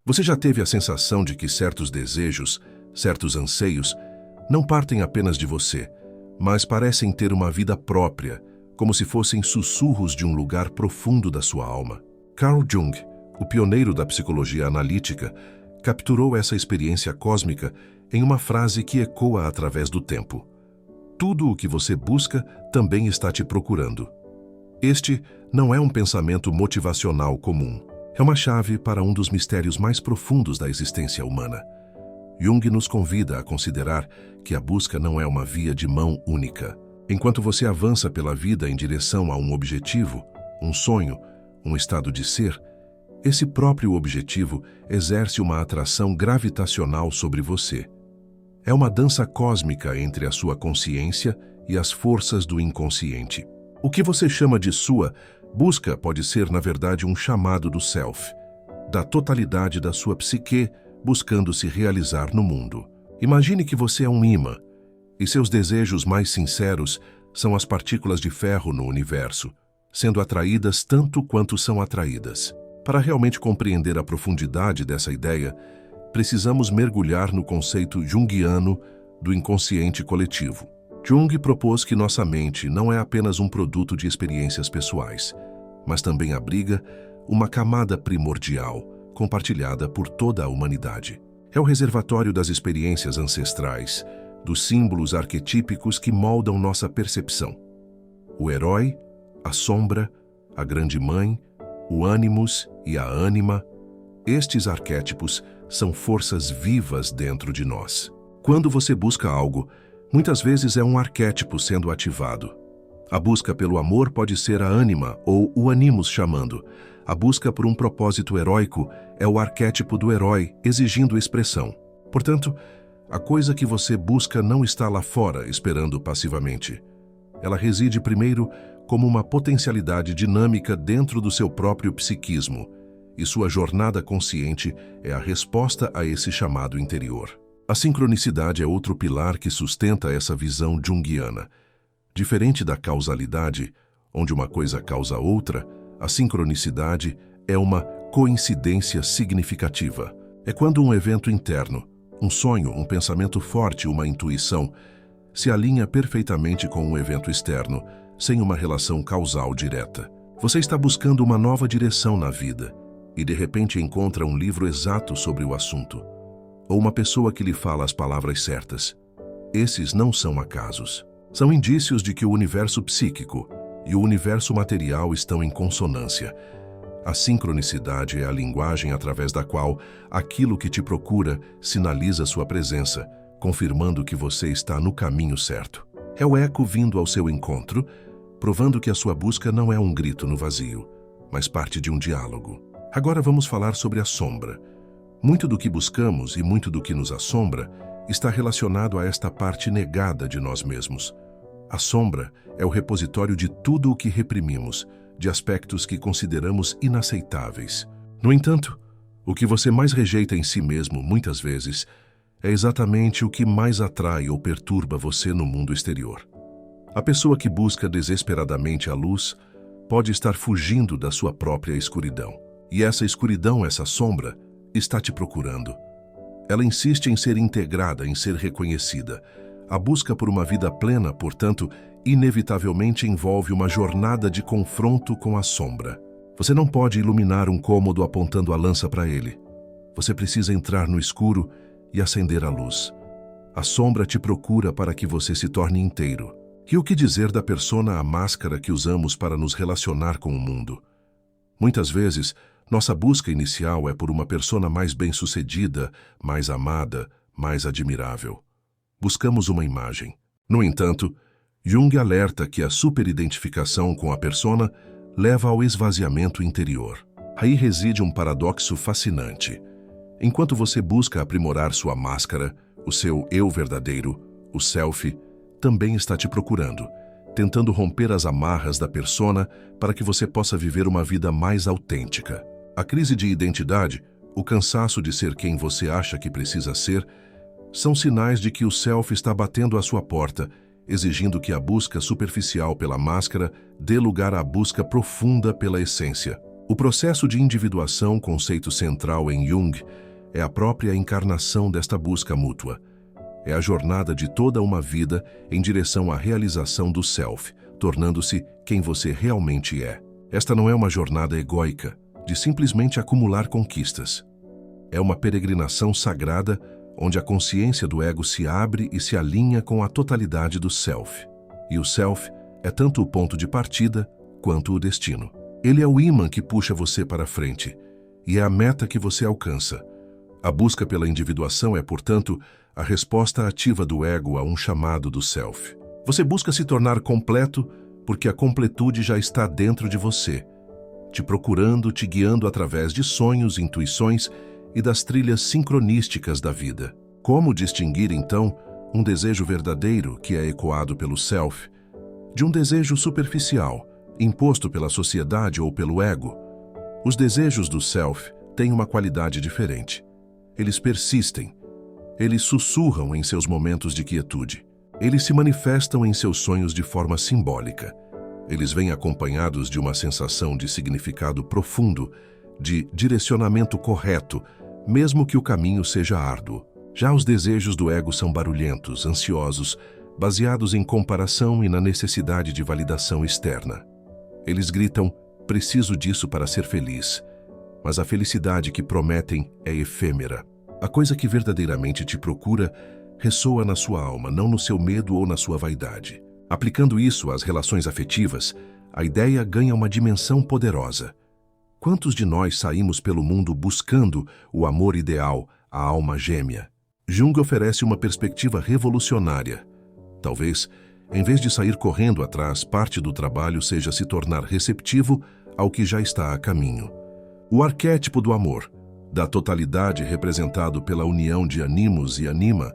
Você já teve a sensação de que certos desejos, certos anseios, não partem apenas de você, mas parecem ter uma vida própria, como se fossem sussurros de um lugar profundo da sua alma? Carl Jung, o pioneiro da psicologia analítica, capturou essa experiência cósmica em uma frase que ecoa através do tempo. Tudo o que você busca também está te procurando. Este não é um pensamento motivacional comum. É uma chave para um dos mistérios mais profundos da existência humana. Jung nos convida a considerar que a busca não é uma via de mão única. Enquanto você avança pela vida em direção a um objetivo, um sonho, um estado de ser, esse próprio objetivo exerce uma atração gravitacional sobre você. É uma dança cósmica entre a sua consciência e as forças do inconsciente. O que você chama de sua busca pode ser, na verdade, um chamado do self, da totalidade da sua psique buscando se realizar no mundo. Imagine que você é um imã, e seus desejos mais sinceros são as partículas de ferro no universo, sendo atraídas tanto quanto são atraídas. Para realmente compreender a profundidade dessa ideia, precisamos mergulhar no conceito junguiano do inconsciente coletivo. Jung propôs que nossa mente não é apenas um produto de experiências pessoais, mas também abriga uma camada primordial, compartilhada por toda a humanidade. É o reservatório das experiências ancestrais, dos símbolos arquetípicos que moldam nossa percepção. O herói, a sombra, a grande mãe, o ânimos e a ânima, estes arquétipos são forças vivas dentro de nós. Quando você busca algo, muitas vezes é um arquétipo sendo ativado. A busca pelo amor pode ser a ânima ou o animus chamando. A busca por um propósito heróico é o arquétipo do herói exigindo expressão. Portanto, a coisa que você busca não está lá fora esperando passivamente. Ela reside primeiro como uma potencialidade dinâmica dentro do seu próprio psiquismo, e sua jornada consciente é a resposta a esse chamado interior. A sincronicidade é outro pilar que sustenta essa visão junguiana. Diferente da causalidade, onde uma coisa causa outra, a sincronicidade é uma coincidência significativa. É quando um evento interno, um sonho, um pensamento forte, uma intuição, se alinha perfeitamente com um evento externo, sem uma relação causal direta. Você está buscando uma nova direção na vida e de repente encontra um livro exato sobre o assunto, ou uma pessoa que lhe fala as palavras certas. Esses não são acasos. São indícios de que o universo psíquico e o universo material estão em consonância. A sincronicidade é a linguagem através da qual aquilo que te procura sinaliza sua presença, confirmando que você está no caminho certo. É o eco vindo ao seu encontro, provando que a sua busca não é um grito no vazio, mas parte de um diálogo. Agora vamos falar sobre a sombra. Muito do que buscamos e muito do que nos assombra está relacionado a esta parte negada de nós mesmos. A sombra é o repositório de tudo o que reprimimos, de aspectos que consideramos inaceitáveis. No entanto, o que você mais rejeita em si mesmo, muitas vezes, é exatamente o que mais atrai ou perturba você no mundo exterior. A pessoa que busca desesperadamente a luz pode estar fugindo da sua própria escuridão. E essa escuridão, essa sombra, está te procurando. Ela insiste em ser integrada, em ser reconhecida. A busca por uma vida plena, portanto, inevitavelmente envolve uma jornada de confronto com a sombra. Você não pode iluminar um cômodo apontando a lança para ele. Você precisa entrar no escuro e acender a luz. A sombra te procura para que você se torne inteiro. E o que dizer da persona, a máscara que usamos para nos relacionar com o mundo? Muitas vezes, nossa busca inicial é por uma persona mais bem-sucedida, mais amada, mais admirável. Buscamos uma imagem. No entanto, Jung alerta que a superidentificação com a persona leva ao esvaziamento interior. Aí reside um paradoxo fascinante. Enquanto você busca aprimorar sua máscara, o seu eu verdadeiro, o self, também está te procurando, tentando romper as amarras da persona para que você possa viver uma vida mais autêntica. A crise de identidade, o cansaço de ser quem você acha que precisa ser, são sinais de que o self está batendo à sua porta, exigindo que a busca superficial pela máscara dê lugar à busca profunda pela essência. O processo de individuação, conceito central em Jung, é a própria encarnação desta busca mútua. É a jornada de toda uma vida em direção à realização do self, tornando-se quem você realmente é. Esta não é uma jornada egóica, de simplesmente acumular conquistas. É uma peregrinação sagrada onde a consciência do ego se abre e se alinha com a totalidade do self. E o self é tanto o ponto de partida quanto o destino. Ele é o ímã que puxa você para frente e é a meta que você alcança. A busca pela individuação é, portanto, a resposta ativa do ego a um chamado do self. Você busca se tornar completo porque a completude já está dentro de você, te procurando, te guiando através de sonhos, intuições e das trilhas sincronísticas da vida. Como distinguir, então, um desejo verdadeiro que é ecoado pelo self de um desejo superficial, imposto pela sociedade ou pelo ego? Os desejos do self têm uma qualidade diferente. Eles persistem. Eles sussurram em seus momentos de quietude. Eles se manifestam em seus sonhos de forma simbólica. Eles vêm acompanhados de uma sensação de significado profundo, de direcionamento correto, mesmo que o caminho seja árduo. Já os desejos do ego são barulhentos, ansiosos, baseados em comparação e na necessidade de validação externa. Eles gritam, preciso disso para ser feliz. Mas a felicidade que prometem é efêmera. A coisa que verdadeiramente te procura ressoa na sua alma, não no seu medo ou na sua vaidade. Aplicando isso às relações afetivas, a ideia ganha uma dimensão poderosa. Quantos de nós saímos pelo mundo buscando o amor ideal, a alma gêmea? Jung oferece uma perspectiva revolucionária. Talvez, em vez de sair correndo atrás, parte do trabalho seja se tornar receptivo ao que já está a caminho. O arquétipo do amor, da totalidade representado pela união de animus e anima,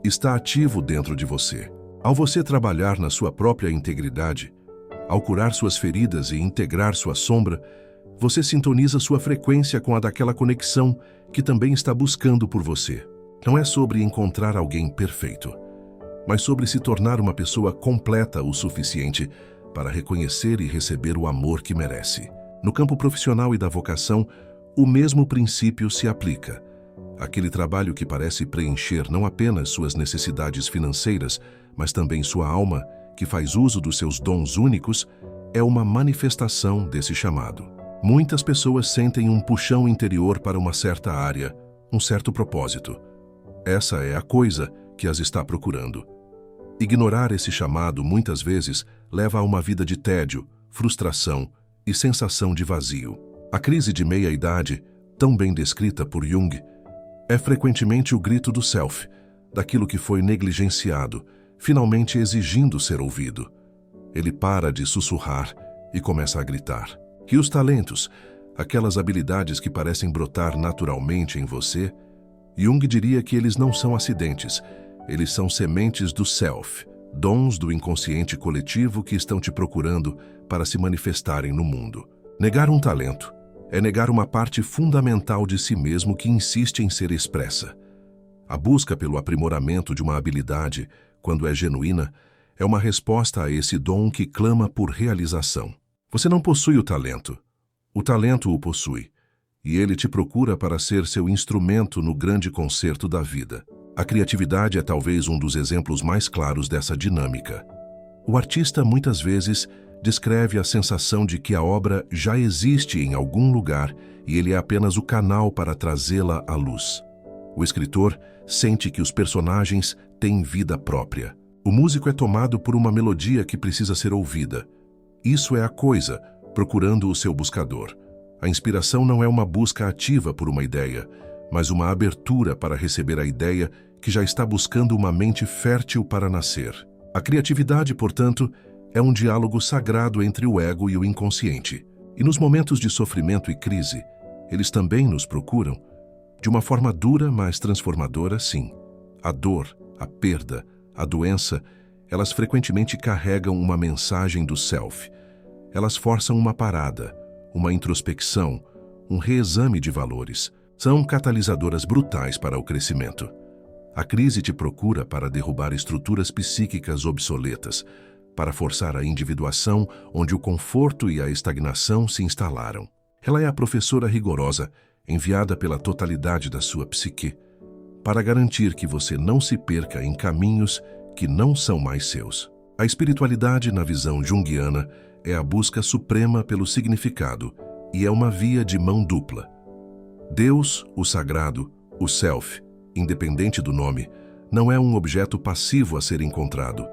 está ativo dentro de você. Ao você trabalhar na sua própria integridade, ao curar suas feridas e integrar sua sombra, você sintoniza sua frequência com a daquela conexão que também está buscando por você. Não é sobre encontrar alguém perfeito, mas sobre se tornar uma pessoa completa o suficiente para reconhecer e receber o amor que merece. No campo profissional e da vocação, o mesmo princípio se aplica. Aquele trabalho que parece preencher não apenas suas necessidades financeiras, mas também sua alma, que faz uso dos seus dons únicos, é uma manifestação desse chamado. Muitas pessoas sentem um puxão interior para uma certa área, um certo propósito. Essa é a coisa que as está procurando. Ignorar esse chamado, muitas vezes, leva a uma vida de tédio, frustração e sensação de vazio. A crise de meia-idade, tão bem descrita por Jung, é frequentemente o grito do self, daquilo que foi negligenciado, finalmente exigindo ser ouvido. Ele para de sussurrar e começa a gritar. E os talentos, aquelas habilidades que parecem brotar naturalmente em você, Jung diria que eles não são acidentes, eles são sementes do self, dons do inconsciente coletivo que estão te procurando para se manifestarem no mundo. Negar um talento é negar uma parte fundamental de si mesmo que insiste em ser expressa. A busca pelo aprimoramento de uma habilidade, quando é genuína, é uma resposta a esse dom que clama por realização. Você não possui o talento o possui, e ele te procura para ser seu instrumento no grande concerto da vida. A criatividade é talvez um dos exemplos mais claros dessa dinâmica. O artista muitas vezes descreve a sensação de que a obra já existe em algum lugar e ele é apenas o canal para trazê-la à luz. O escritor sente que os personagens têm vida própria. O músico é tomado por uma melodia que precisa ser ouvida. Isso é a coisa, procurando o seu buscador. A inspiração não é uma busca ativa por uma ideia, mas uma abertura para receber a ideia que já está buscando uma mente fértil para nascer. A criatividade, portanto, é um diálogo sagrado entre o ego e o inconsciente. E nos momentos de sofrimento e crise, eles também nos procuram, de uma forma dura, mas transformadora, sim. A dor, a perda, a doença, elas frequentemente carregam uma mensagem do self. Elas forçam uma parada, uma introspecção, um reexame de valores. São catalisadoras brutais para o crescimento. A crise te procura para derrubar estruturas psíquicas obsoletas, para forçar a individuação onde o conforto e a estagnação se instalaram. Ela é a professora rigorosa enviada pela totalidade da sua psique para garantir que você não se perca em caminhos que não são mais seus. A espiritualidade, na visão junguiana, é a busca suprema pelo significado e é uma via de mão dupla. Deus, o sagrado, o self, independente do nome, não é um objeto passivo a ser encontrado.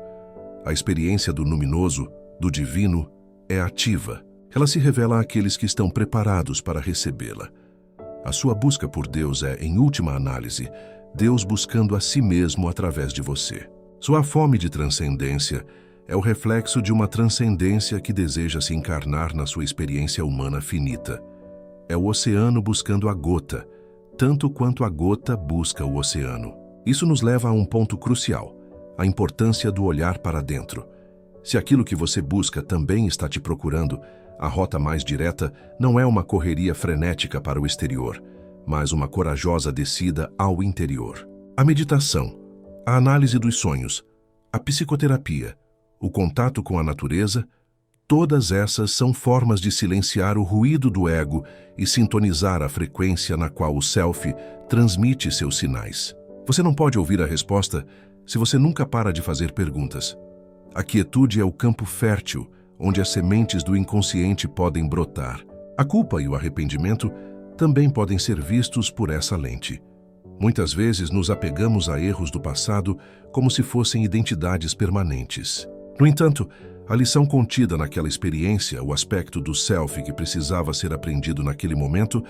A experiência do luminoso, do divino, é ativa. Ela se revela àqueles que estão preparados para recebê-la. A sua busca por Deus é, em última análise, Deus buscando a si mesmo através de você. Sua fome de transcendência é o reflexo de uma transcendência que deseja se encarnar na sua experiência humana finita. É o oceano buscando a gota, tanto quanto a gota busca o oceano. Isso nos leva a um ponto crucial, a importância do olhar para dentro. Se aquilo que você busca também está te procurando, a rota mais direta não é uma correria frenética para o exterior, mas uma corajosa descida ao interior. A meditação, a análise dos sonhos, a psicoterapia, o contato com a natureza, todas essas são formas de silenciar o ruído do ego e sintonizar a frequência na qual o self transmite seus sinais. Você não pode ouvir a resposta se você nunca para de fazer perguntas. A quietude é o campo fértil onde as sementes do inconsciente podem brotar. A culpa e o arrependimento também podem ser vistos por essa lente. Muitas vezes nos apegamos a erros do passado como se fossem identidades permanentes. No entanto, a lição contida naquela experiência, o aspecto do self que precisava ser aprendido naquele momento,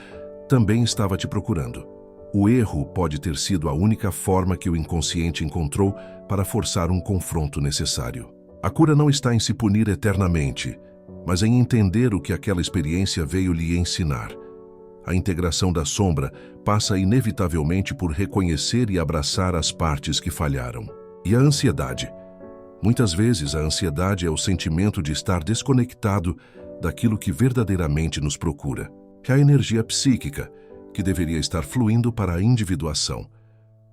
também estava te procurando. O erro pode ter sido a única forma que o inconsciente encontrou para forçar um confronto necessário. A cura não está em se punir eternamente, mas em entender o que aquela experiência veio lhe ensinar. A integração da sombra passa inevitavelmente por reconhecer e abraçar as partes que falharam. E a ansiedade? Muitas vezes a ansiedade é o sentimento de estar desconectado daquilo que verdadeiramente nos procura. É a energia psíquica que deveria estar fluindo para a individuação,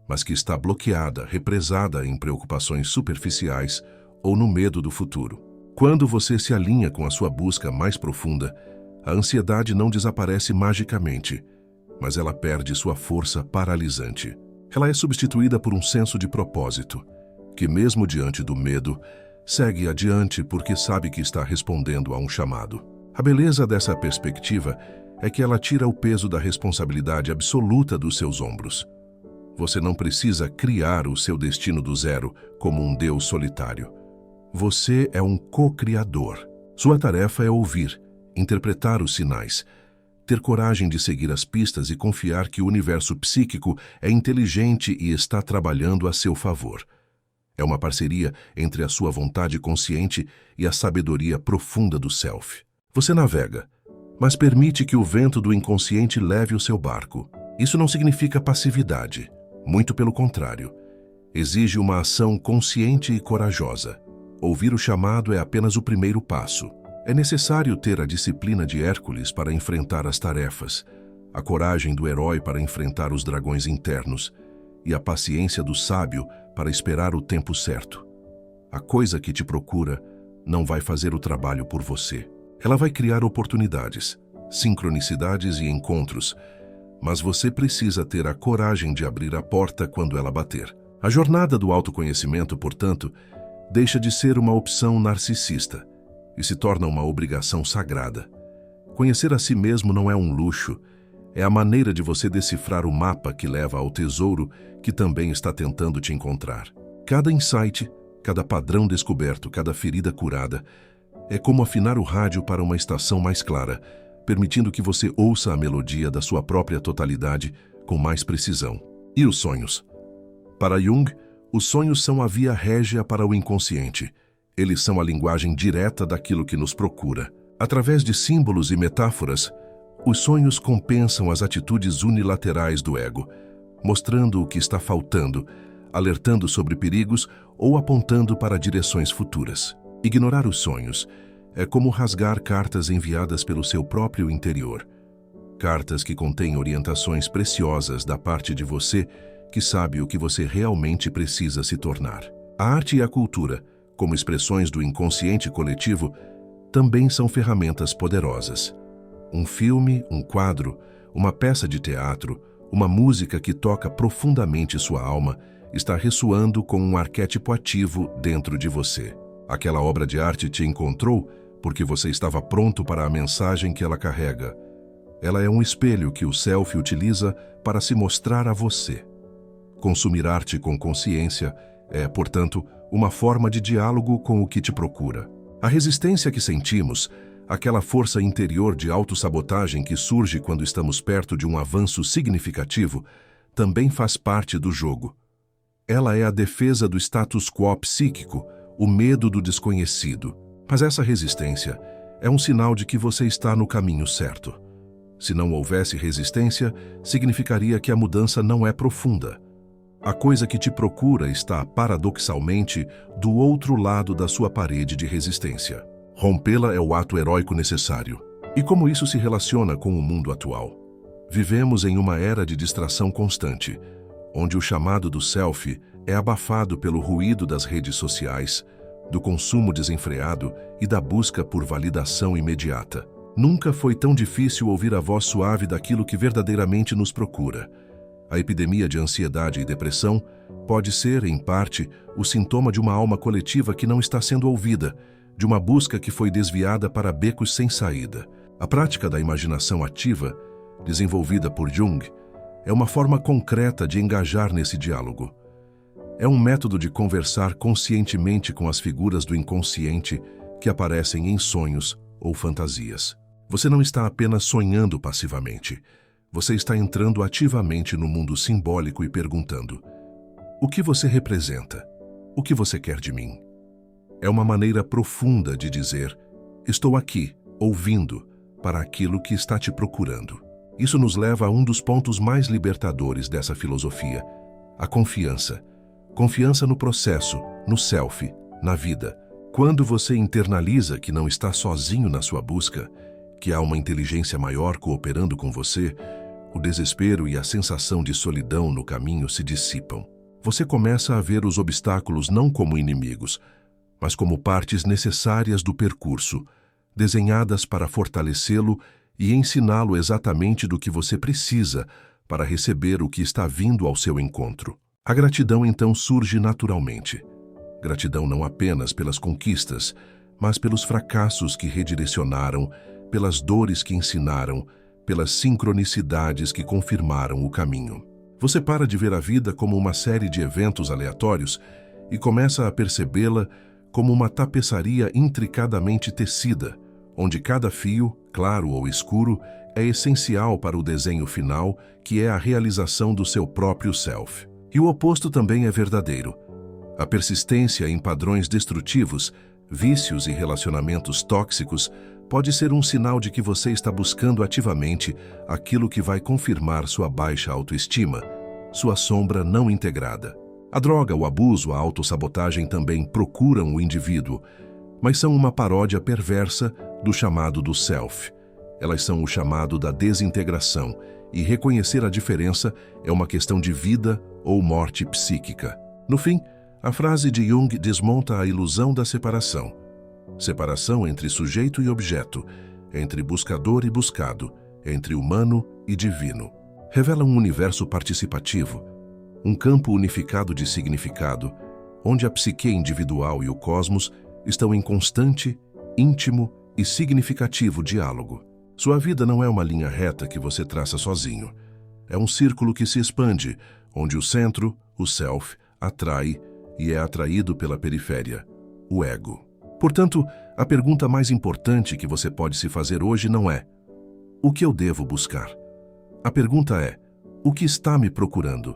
mas que está bloqueada, represada em preocupações superficiais ou no medo do futuro. Quando você se alinha com a sua busca mais profunda, a ansiedade não desaparece magicamente, mas ela perde sua força paralisante. Ela é substituída por um senso de propósito, que mesmo diante do medo, segue adiante porque sabe que está respondendo a um chamado. A beleza dessa perspectiva é que ela tira o peso da responsabilidade absoluta dos seus ombros. Você não precisa criar o seu destino do zero como um Deus solitário. Você é um co-criador. Sua tarefa é ouvir, interpretar os sinais, ter coragem de seguir as pistas e confiar que o universo psíquico é inteligente e está trabalhando a seu favor. É uma parceria entre a sua vontade consciente e a sabedoria profunda do self. Você navega, mas permite que o vento do inconsciente leve o seu barco. Isso não significa passividade, muito pelo contrário. Exige uma ação consciente e corajosa. Ouvir o chamado é apenas o primeiro passo. É necessário ter a disciplina de Hércules para enfrentar as tarefas, a coragem do herói para enfrentar os dragões internos e a paciência do sábio para esperar o tempo certo. A coisa que te procura não vai fazer o trabalho por você. Ela vai criar oportunidades, sincronicidades e encontros, mas você precisa ter a coragem de abrir a porta quando ela bater. A jornada do autoconhecimento, portanto, deixa de ser uma opção narcisista e se torna uma obrigação sagrada. Conhecer a si mesmo não é um luxo, é a maneira de você decifrar o mapa que leva ao tesouro que também está tentando te encontrar. Cada insight, cada padrão descoberto, cada ferida curada, é como afinar o rádio para uma estação mais clara, permitindo que você ouça a melodia da sua própria totalidade com mais precisão. E os sonhos? Para Jung, os sonhos são a via régia para o inconsciente. Eles são a linguagem direta daquilo que nos procura. Através de símbolos e metáforas, os sonhos compensam as atitudes unilaterais do ego, mostrando o que está faltando, alertando sobre perigos ou apontando para direções futuras. Ignorar os sonhos é como rasgar cartas enviadas pelo seu próprio interior. Cartas que contêm orientações preciosas da parte de você que sabe o que você realmente precisa se tornar. A arte e a cultura, como expressões do inconsciente coletivo, também são ferramentas poderosas. Um filme, um quadro, uma peça de teatro, uma música que toca profundamente sua alma, está ressoando com um arquétipo ativo dentro de você. Aquela obra de arte te encontrou porque você estava pronto para a mensagem que ela carrega. Ela é um espelho que o self utiliza para se mostrar a você. Consumir arte com consciência é, portanto, uma forma de diálogo com o que te procura. A resistência que sentimos, aquela força interior de autossabotagem que surge quando estamos perto de um avanço significativo, também faz parte do jogo. Ela é a defesa do status quo psíquico, o medo do desconhecido. Mas essa resistência é um sinal de que você está no caminho certo. Se não houvesse resistência, significaria que a mudança não é profunda. A coisa que te procura está, paradoxalmente, do outro lado da sua parede de resistência. Rompê-la é o ato heróico necessário. E como isso se relaciona com o mundo atual? Vivemos em uma era de distração constante, onde o chamado do selfie é abafado pelo ruído das redes sociais, do consumo desenfreado e da busca por validação imediata. Nunca foi tão difícil ouvir a voz suave daquilo que verdadeiramente nos procura. A epidemia de ansiedade e depressão pode ser, em parte, o sintoma de uma alma coletiva que não está sendo ouvida, de uma busca que foi desviada para becos sem saída. A prática da imaginação ativa, desenvolvida por Jung, é uma forma concreta de engajar nesse diálogo. É um método de conversar conscientemente com as figuras do inconsciente que aparecem em sonhos ou fantasias. Você não está apenas sonhando passivamente. Você está entrando ativamente no mundo simbólico e perguntando: o que você representa? O que você quer de mim? É uma maneira profunda de dizer: estou aqui, ouvindo, para aquilo que está te procurando. Isso nos leva a um dos pontos mais libertadores dessa filosofia: a confiança. Confiança no processo, no self, na vida. Quando você internaliza que não está sozinho na sua busca, que há uma inteligência maior cooperando com você, o desespero e a sensação de solidão no caminho se dissipam. Você começa a ver os obstáculos não como inimigos, mas como partes necessárias do percurso, desenhadas para fortalecê-lo e ensiná-lo exatamente do que você precisa para receber o que está vindo ao seu encontro. A gratidão então surge naturalmente. Gratidão não apenas pelas conquistas, mas pelos fracassos que redirecionaram, pelas dores que ensinaram, pelas sincronicidades que confirmaram o caminho. Você para de ver a vida como uma série de eventos aleatórios e começa a percebê-la como uma tapeçaria intricadamente tecida, onde cada fio, claro ou escuro, é essencial para o desenho final, que é a realização do seu próprio self. E o oposto também é verdadeiro. A persistência em padrões destrutivos, vícios e relacionamentos tóxicos pode ser um sinal de que você está buscando ativamente aquilo que vai confirmar sua baixa autoestima, sua sombra não integrada. A droga, o abuso, a autossabotagem também procuram o indivíduo, mas são uma paródia perversa do chamado do self. Elas são o chamado da desintegração, e reconhecer a diferença é uma questão de vida ou morte psíquica. No fim, a frase de Jung desmonta a ilusão da separação. Separação entre sujeito e objeto, entre buscador e buscado, entre humano e divino. Revela um universo participativo, um campo unificado de significado, onde a psique individual e o cosmos estão em constante, íntimo e significativo diálogo. Sua vida não é uma linha reta que você traça sozinho. É um círculo que se expande, onde o centro, o self, atrai e é atraído pela periféria, o ego. Portanto, a pergunta mais importante que você pode se fazer hoje não é: o que eu devo buscar? A pergunta é: o que está me procurando?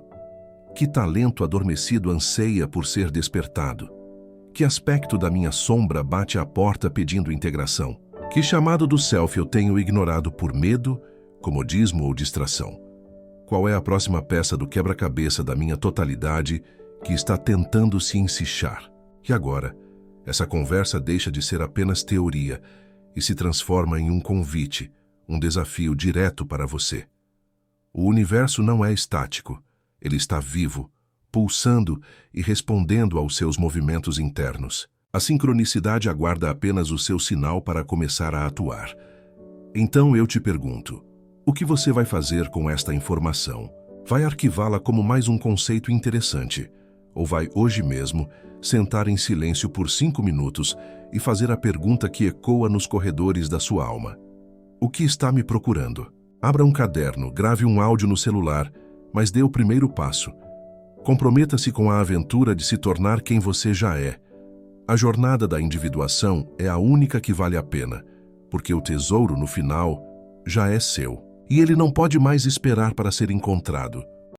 Que talento adormecido anseia por ser despertado? Que aspecto da minha sombra bate à porta pedindo integração? Que chamado do self eu tenho ignorado por medo, comodismo ou distração? Qual é a próxima peça do quebra-cabeça da minha totalidade que está tentando se ensichar? E agora, essa conversa deixa de ser apenas teoria e se transforma em um convite, um desafio direto para você. O universo não é estático, ele está vivo, pulsando e respondendo aos seus movimentos internos. A sincronicidade aguarda apenas o seu sinal para começar a atuar. Então eu te pergunto, o que você vai fazer com esta informação? Vai arquivá-la como mais um conceito interessante? Ou vai hoje mesmo sentar em silêncio por 5 minutos e fazer a pergunta que ecoa nos corredores da sua alma? O que está me procurando? Abra um caderno, grave um áudio no celular, mas dê o primeiro passo. Comprometa-se com a aventura de se tornar quem você já é. A jornada da individuação é a única que vale a pena, porque o tesouro, no final, já é seu. E ele não pode mais esperar para ser encontrado.